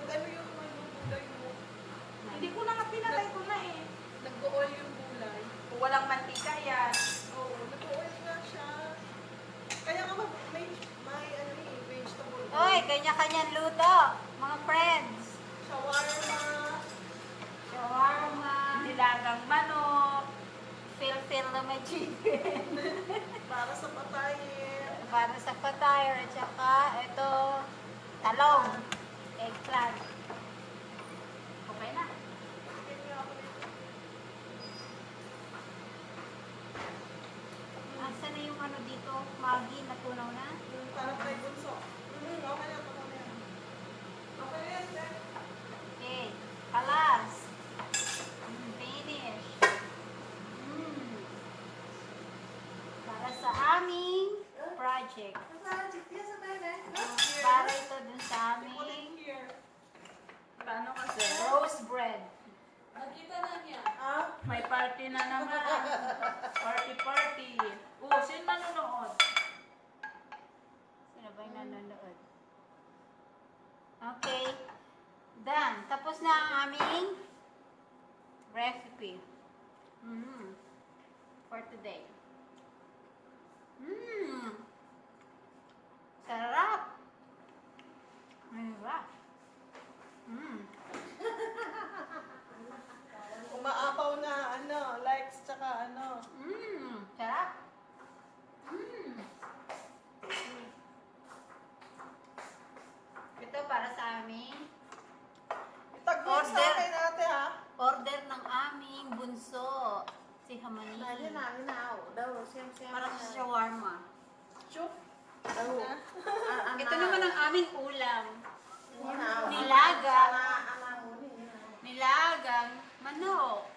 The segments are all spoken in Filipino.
Nag-ano yung gulay mo? Hindi ko na nga pinatay ko na eh. Nag-oil yung gulay. Kung walang mantika yan. Oo, nag-oil nga siya. Kaya nga may ano eh, vegetable oil. Oy, kanya-kanyang luto, mga friends. Shawarma. Shawarma, Nilagang manok. fil-fil na may chicken. Para sa patayin. Para sa patay, at saka ito, talong, eggplant. Okay na. Chicken nga ako nito. Asan na yung ano dito? Maggi, natunaw na? Yung para kay Bunso. Okay na, okay na yan. Okay na yan, sir. Okay, kalas. Finish. Para sa aming project. Para ito dun sa aming Here. Paano kasi? roast bread. Nakita na niya. Ah? May party na naman. Party. Sino manonood? Sino ba yung nanonood? Okay. Done. Tapos na ang aming recipe. For today. Sarap. Sarap. Umaapaw na, likes, tsaka Sarap. Ito para sa aming Itag-vlog sa Order. akin ate ha. order ng aming bunso. Si Hamani. Para sa shawarma. Chuf. Ito naman ang aming ulam. Nilagang. Nilagang manok.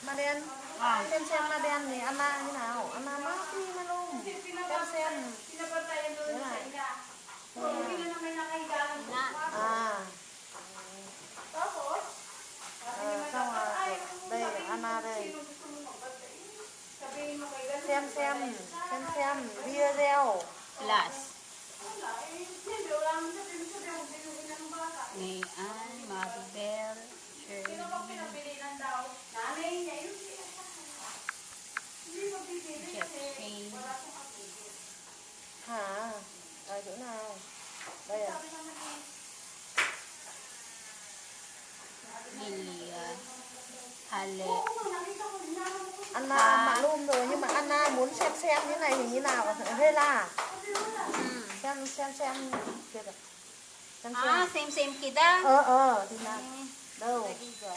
Marian, xem Marian này, Anna như nào? Anna mati mà luôn. Xem. Pinapatayan doon sa ila. Hindi na naman nakahigalan. Na. Tapos, Xong rồi, đây là Anna đây. Sabihin mo kay ganun. Xem video. Plus. Wala eh. Hindi, wala naman sabihin mo sabihin mo binuhin ng bata. Ngayon, Maribel, Sino Shirley. bang pinapilinan daw? Nanay niya yung pinapilinan. Hindi mapipili kasi Jane. wala siyang kapigil. Hả? Ở chỗ nào? Đây à? Sabi naman eh. Lilia. Ale. Oo, nakita ko din naman ako. Anna maklum rồi nhưng mà Anna muốn xem như này thì như nào? Hay là xem kia kìa. Xem. Ah, same kita. Thì nào? Đâu? Lagi ko.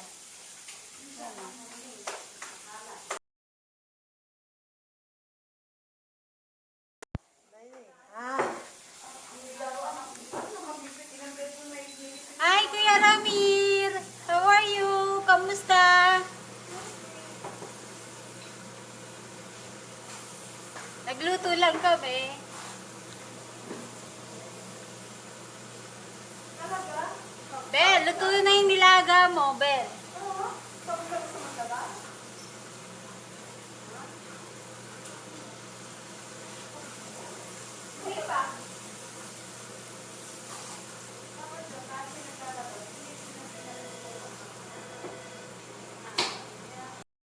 À, Hi, Kuya Ramir! How are you? Kamusta? Nagluto lang kami. Bel, luto na yung nilaga mo, Bel. Hindi pa.